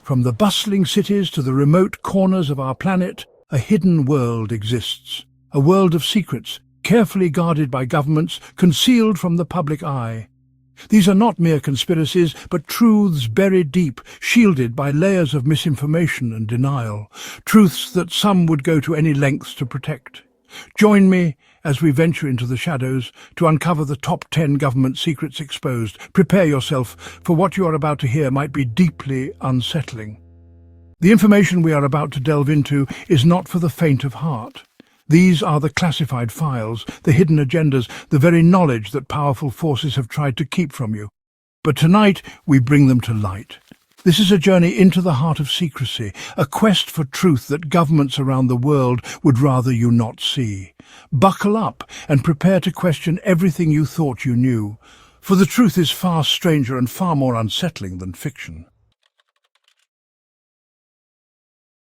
From the bustling cities to the remote corners of our planet, a hidden world exists. A world of secrets, carefully guarded by governments, concealed from the public eye. These are not mere conspiracies, but truths buried deep, shielded by layers of misinformation and denial. Truths that some would go to any lengths to protect. Join me as we venture into the shadows to uncover the top 10 government secrets exposed. Prepare yourself, for what you are about to hear might be deeply unsettling. The information we are about to delve into is not for the faint of heart. These are the classified files, the hidden agendas, the very knowledge that powerful forces have tried to keep from you. But tonight we bring them to light. This is a journey into the heart of secrecy, a quest for truth that governments around the world would rather you not see. Buckle up and prepare to question everything you thought you knew, for the truth is far stranger and far more unsettling than fiction.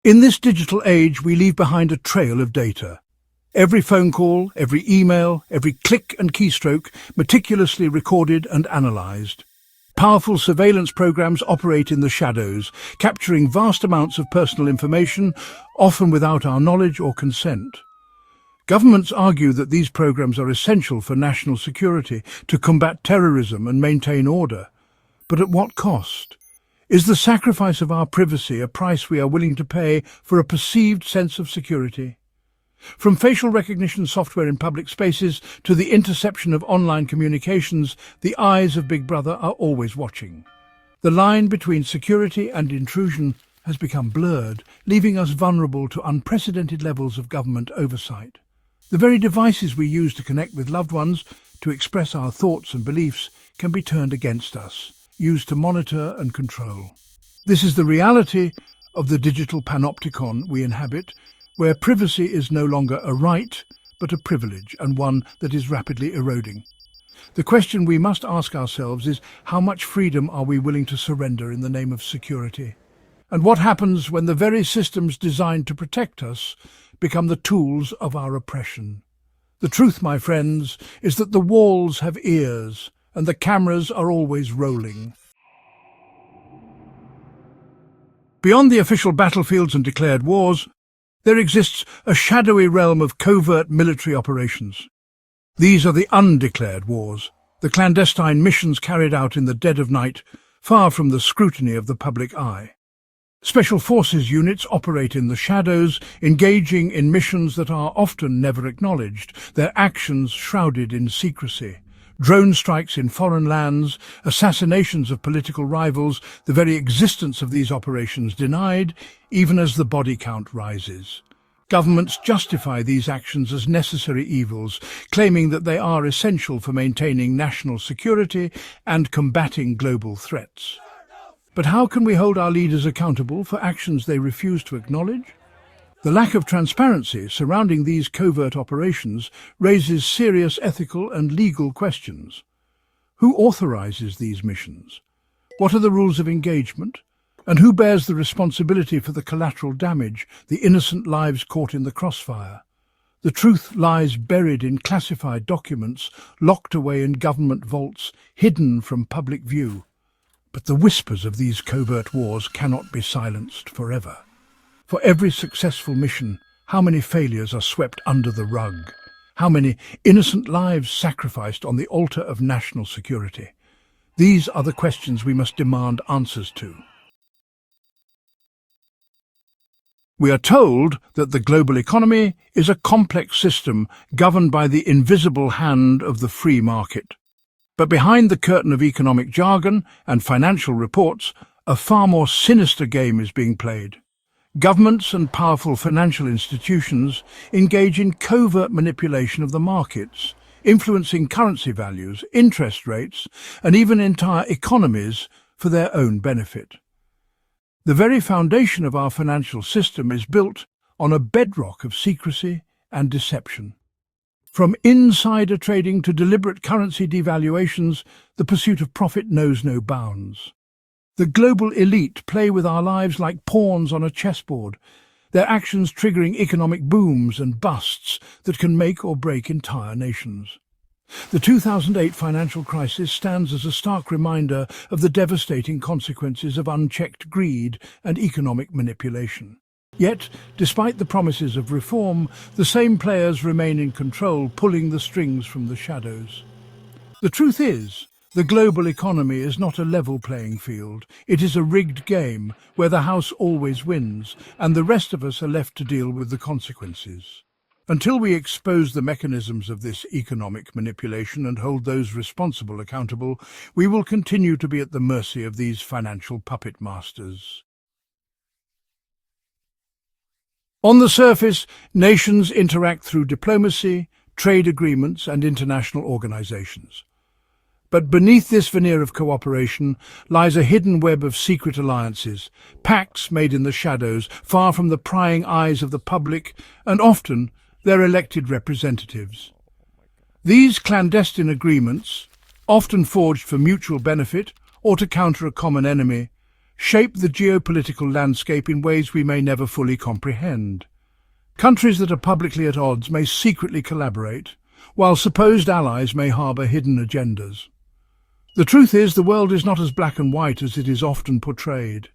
In this digital age, we leave behind a trail of data. Every phone call, every email, every click and keystroke meticulously recorded and analysed. Powerful surveillance programs operate in the shadows, capturing vast amounts of personal information, often without our knowledge or consent. Governments argue that these programs are essential for national security, to combat terrorism and maintain order. But at what cost? Is the sacrifice of our privacy a price we are willing to pay for a perceived sense of security? From facial recognition software in public spaces to the interception of online communications, the eyes of Big Brother are always watching. The line between security and intrusion has become blurred, leaving us vulnerable to unprecedented levels of government oversight. The very devices we use to connect with loved ones, to express our thoughts and beliefs, can be turned against us, used to monitor and control. This is the reality of the digital panopticon we inhabit, where privacy is no longer a right, but a privilege, and one that is rapidly eroding. The question we must ask ourselves is, how much freedom are we willing to surrender in the name of security? And what happens when the very systems designed to protect us become the tools of our oppression? The truth, my friends, is that the walls have ears, and the cameras are always rolling. Beyond the official battlefields and declared wars, there exists a shadowy realm of covert military operations. These are the undeclared wars, the clandestine missions carried out in the dead of night, far from the scrutiny of the public eye. Special forces units operate in the shadows, engaging in missions that are often never acknowledged, their actions shrouded in secrecy. Drone strikes in foreign lands, assassinations of political rivals, the very existence of these operations denied, even as the body count rises. Governments justify these actions as necessary evils, claiming that they are essential for maintaining national security and combating global threats. But how can we hold our leaders accountable for actions they refuse to acknowledge? The lack of transparency surrounding these covert operations raises serious ethical and legal questions. Who authorises these missions? What are the rules of engagement? And who bears the responsibility for the collateral damage, the innocent lives caught in the crossfire? The truth lies buried in classified documents, locked away in government vaults, hidden from public view. But the whispers of these covert wars cannot be silenced forever. For every successful mission, how many failures are swept under the rug? How many innocent lives sacrificed on the altar of national security? These are the questions we must demand answers to. We are told that the global economy is a complex system governed by the invisible hand of the free market. But behind the curtain of economic jargon and financial reports, a far more sinister game is being played. Governments and powerful financial institutions engage in covert manipulation of the markets, influencing currency values, interest rates, and even entire economies for their own benefit. The very foundation of our financial system is built on a bedrock of secrecy and deception. From insider trading to deliberate currency devaluations, the pursuit of profit knows no bounds. The global elite play with our lives like pawns on a chessboard, their actions triggering economic booms and busts that can make or break entire nations. The 2008 financial crisis stands as a stark reminder of the devastating consequences of unchecked greed and economic manipulation. Yet, despite the promises of reform, the same players remain in control, pulling the strings from the shadows. The truth is, the global economy is not a level playing field. It is a rigged game where the house always wins, and the rest of us are left to deal with the consequences. Until we expose the mechanisms of this economic manipulation and hold those responsible accountable, we will continue to be at the mercy of these financial puppet masters. On the surface, nations interact through diplomacy, trade agreements, and international organizations. But beneath this veneer of cooperation lies a hidden web of secret alliances, pacts made in the shadows, far from the prying eyes of the public, and often their elected representatives. These clandestine agreements, often forged for mutual benefit or to counter a common enemy, shape the geopolitical landscape in ways we may never fully comprehend. Countries that are publicly at odds may secretly collaborate, while supposed allies may harbour hidden agendas. The truth is, the world is not as black and white as it is often portrayed.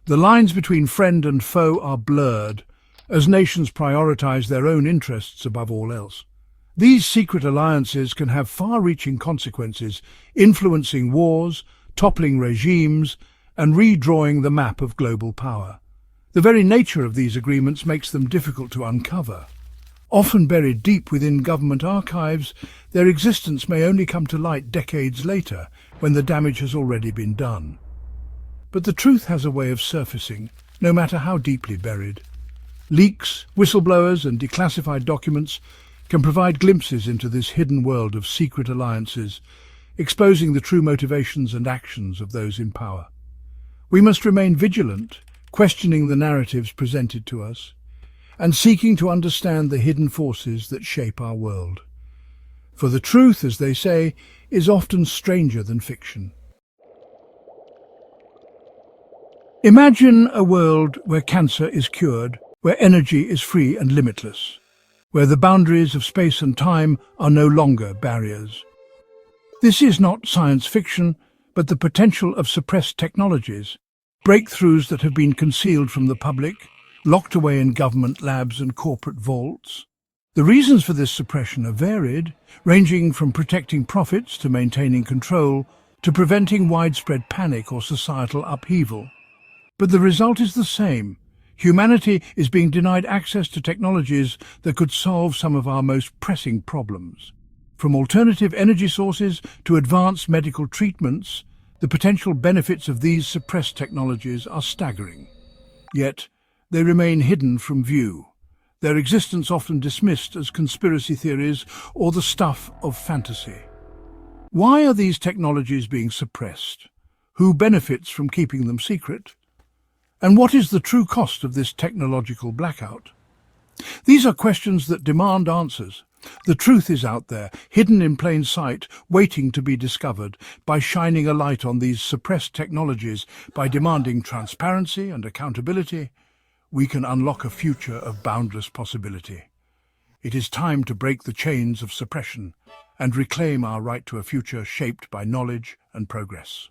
The lines between friend and foe are blurred, as nations prioritize their own interests above all else. These secret alliances can have far-reaching consequences, influencing wars, toppling regimes, and redrawing the map of global power. The very nature of these agreements makes them difficult to uncover. Often buried deep within government archives, their existence may only come to light decades later, when the damage has already been done. But the truth has a way of surfacing, no matter how deeply buried. Leaks, whistleblowers, and declassified documents can provide glimpses into this hidden world of secret alliances, exposing the true motivations and actions of those in power. We must remain vigilant, questioning the narratives presented to us, and seeking to understand the hidden forces that shape our world. For the truth, as they say, is often stranger than fiction. Imagine a world where cancer is cured, where energy is free and limitless, where the boundaries of space and time are no longer barriers. This is not science fiction, but the potential of suppressed technologies, breakthroughs that have been concealed from the public, locked away in government labs and corporate vaults. The reasons for this suppression are varied, ranging from protecting profits to maintaining control, to preventing widespread panic or societal upheaval. But the result is the same. Humanity is being denied access to technologies that could solve some of our most pressing problems. From alternative energy sources to advanced medical treatments, the potential benefits of these suppressed technologies are staggering. Yet, they remain hidden from view, their existence often dismissed as conspiracy theories or the stuff of fantasy. Why are these technologies being suppressed? Who benefits from keeping them secret? And what is the true cost of this technological blackout? These are questions that demand answers. The truth is out there, hidden in plain sight, waiting to be discovered. By shining a light on these suppressed technologies, by demanding transparency and accountability, we can unlock a future of boundless possibility. It is time to break the chains of suppression and reclaim our right to a future shaped by knowledge and progress.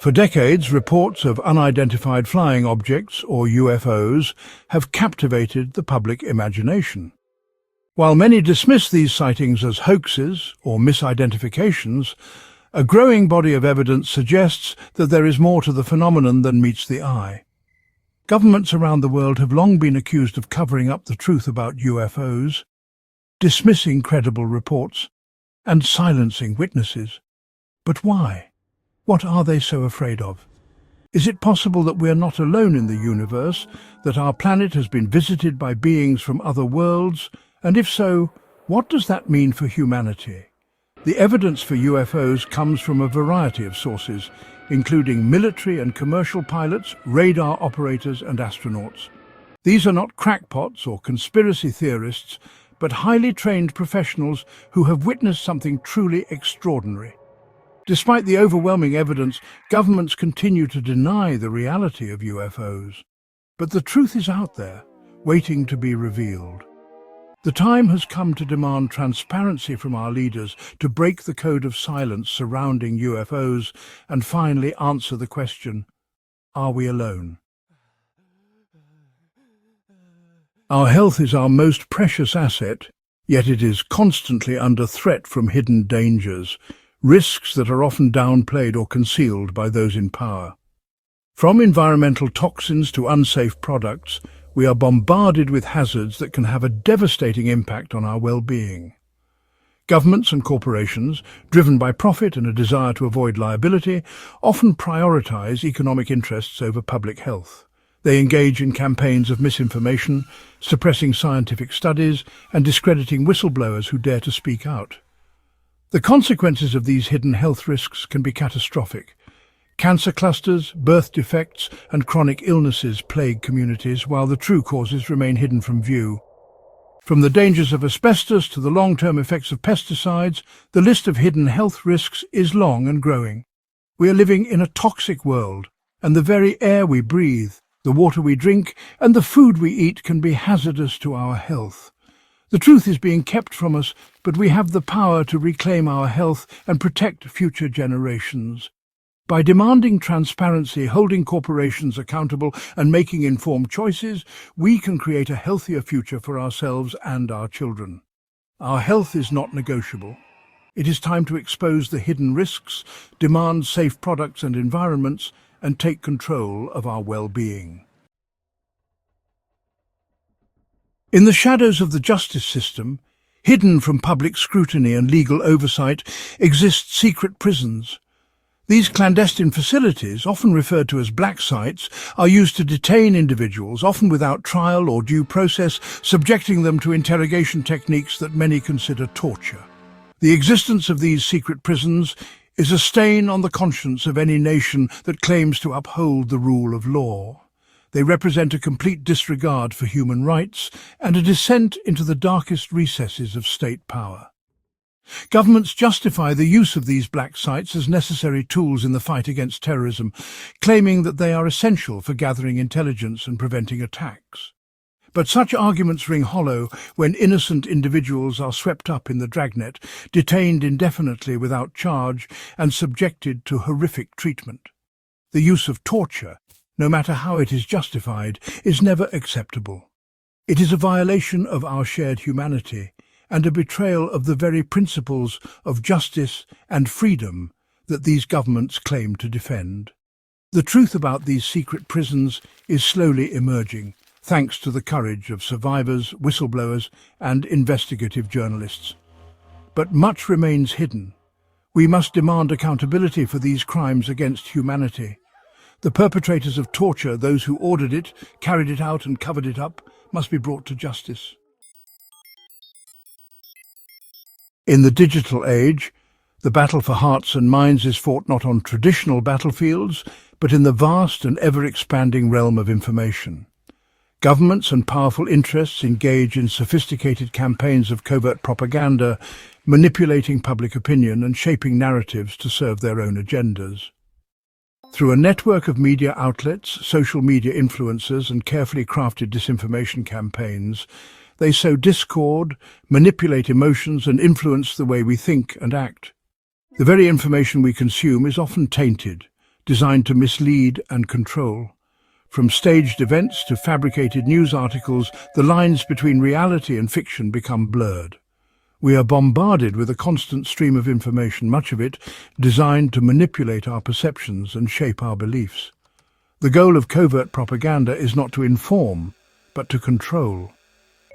For decades, reports of unidentified flying objects, or UFOs, have captivated the public imagination. While many dismiss these sightings as hoaxes or misidentifications, a growing body of evidence suggests that there is more to the phenomenon than meets the eye. Governments around the world have long been accused of covering up the truth about UFOs, dismissing credible reports, and silencing witnesses. But why? What are they so afraid of? Is it possible that we are not alone in the universe, that our planet has been visited by beings from other worlds? And if so, what does that mean for humanity? The evidence for UFOs comes from a variety of sources, including military and commercial pilots, radar operators, and astronauts. These are not crackpots or conspiracy theorists, but highly trained professionals who have witnessed something truly extraordinary. Despite the overwhelming evidence, governments continue to deny the reality of UFOs. But the truth is out there, waiting to be revealed. The time has come to demand transparency from our leaders, to break the code of silence surrounding UFOs and finally answer the question, are we alone? Our health is our most precious asset, yet it is constantly under threat from hidden dangers, risks that are often downplayed or concealed by those in power. From environmental toxins to unsafe products, we are bombarded with hazards that can have a devastating impact on our well-being. Governments and corporations, driven by profit and a desire to avoid liability, often prioritize economic interests over public health. They engage in campaigns of misinformation, suppressing scientific studies and discrediting whistleblowers who dare to speak out. The consequences of these hidden health risks can be catastrophic. Cancer clusters, birth defects and chronic illnesses plague communities while the true causes remain hidden from view. From the dangers of asbestos to the long-term effects of pesticides, the list of hidden health risks is long and growing. We are living in a toxic world, and the very air we breathe, the water we drink and the food we eat can be hazardous to our health. The truth is being kept from us, but we have the power to reclaim our health and protect future generations. By demanding transparency, holding corporations accountable and making informed choices, we can create a healthier future for ourselves and our children. Our health is not negotiable. It is time to expose the hidden risks, demand safe products and environments, and take control of our well-being. In the shadows of the justice system, hidden from public scrutiny and legal oversight, exist secret prisons. These clandestine facilities, often referred to as black sites, are used to detain individuals, often without trial or due process, subjecting them to interrogation techniques that many consider torture. The existence of these secret prisons is a stain on the conscience of any nation that claims to uphold the rule of law. They represent a complete disregard for human rights and a descent into the darkest recesses of state power. Governments justify the use of these black sites as necessary tools in the fight against terrorism, claiming that they are essential for gathering intelligence and preventing attacks. But such arguments ring hollow when innocent individuals are swept up in the dragnet, detained indefinitely without charge and subjected to horrific treatment. The use of torture, no matter how it is justified, is never acceptable. It is a violation of our shared humanity and a betrayal of the very principles of justice and freedom that these governments claim to defend. The truth about these secret prisons is slowly emerging, thanks to the courage of survivors, whistleblowers, and investigative journalists. But much remains hidden. We must demand accountability for these crimes against humanity. The perpetrators of torture, those who ordered it, carried it out and covered it up, must be brought to justice. In the digital age, the battle for hearts and minds is fought not on traditional battlefields, but in the vast and ever-expanding realm of information. Governments and powerful interests engage in sophisticated campaigns of covert propaganda, manipulating public opinion and shaping narratives to serve their own agendas. Through a network of media outlets, social media influencers, and carefully crafted disinformation campaigns, they sow discord, manipulate emotions, and influence the way we think and act. The very information we consume is often tainted, designed to mislead and control. From staged events to fabricated news articles, the lines between reality and fiction become blurred. We are bombarded with a constant stream of information, much of it designed to manipulate our perceptions and shape our beliefs. The goal of covert propaganda is not to inform, but to control.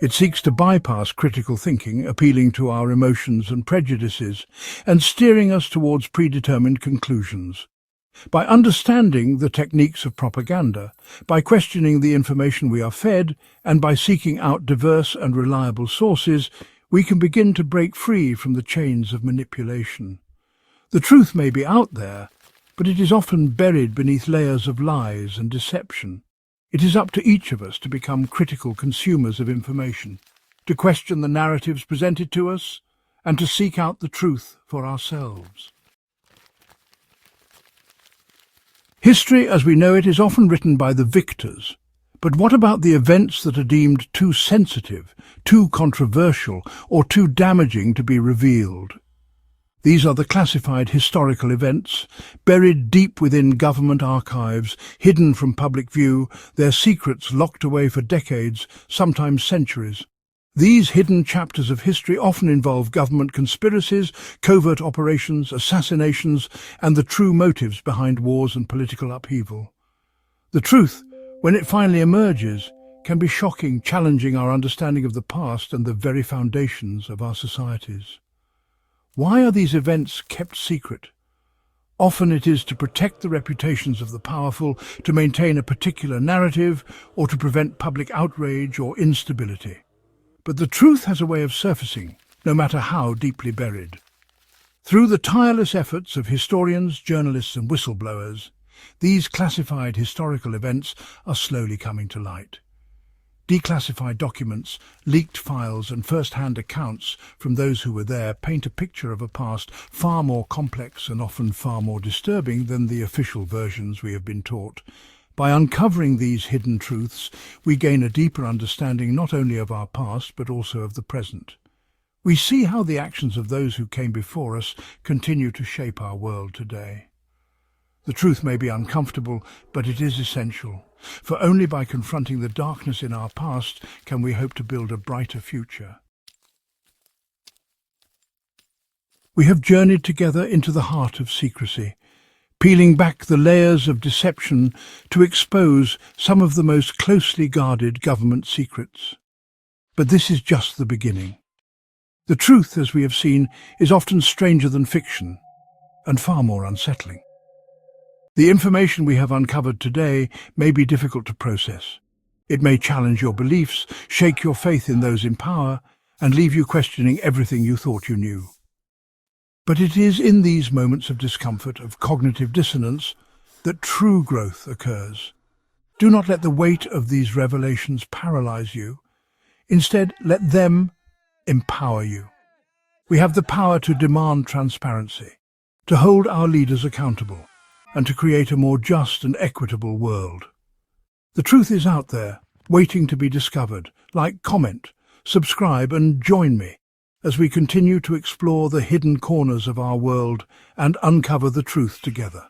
It seeks to bypass critical thinking, appealing to our emotions and prejudices, and steering us towards predetermined conclusions. By understanding the techniques of propaganda, by questioning the information we are fed, and by seeking out diverse and reliable sources, we can begin to break free from the chains of manipulation. The truth may be out there, but it is often buried beneath layers of lies and deception. It is up to each of us to become critical consumers of information, to question the narratives presented to us, and to seek out the truth for ourselves. History, as we know it, is often written by the victors, But what about the events that are deemed too sensitive, too controversial, or too damaging to be revealed? These are the classified historical events, buried deep within government archives, hidden from public view, their secrets locked away for decades, sometimes centuries. These hidden chapters of history often involve government conspiracies, covert operations, assassinations, and the true motives behind wars and political upheaval. The truth, when it finally emerges, can be shocking, challenging our understanding of the past and the very foundations of our societies. Why are these events kept secret? Often it is to protect the reputations of the powerful, to maintain a particular narrative, or to prevent public outrage or instability. But the truth has a way of surfacing, no matter how deeply buried. Through the tireless efforts of historians, journalists, and whistleblowers, these classified historical events are slowly coming to light. Declassified documents, leaked files, and first-hand accounts from those who were there paint a picture of a past far more complex and often far more disturbing than the official versions we have been taught. By uncovering these hidden truths, we gain a deeper understanding not only of our past but also of the present. We see how the actions of those who came before us continue to shape our world today. The truth may be uncomfortable, but it is essential, for only by confronting the darkness in our past can we hope to build a brighter future. We have journeyed together into the heart of secrecy, peeling back the layers of deception to expose some of the most closely guarded government secrets. But this is just the beginning. The truth, as we have seen, is often stranger than fiction and far more unsettling. The information we have uncovered today may be difficult to process. It may challenge your beliefs, shake your faith in those in power, and leave you questioning everything you thought you knew. But it is in these moments of discomfort, of cognitive dissonance, that true growth occurs. Do not let the weight of these revelations paralyze you. Instead, let them empower you. We have the power to demand transparency, to hold our leaders accountable, and to create a more just and equitable world. The truth is out there, waiting to be discovered. Like, comment, subscribe, and join me as we continue to explore the hidden corners of our world and uncover the truth together.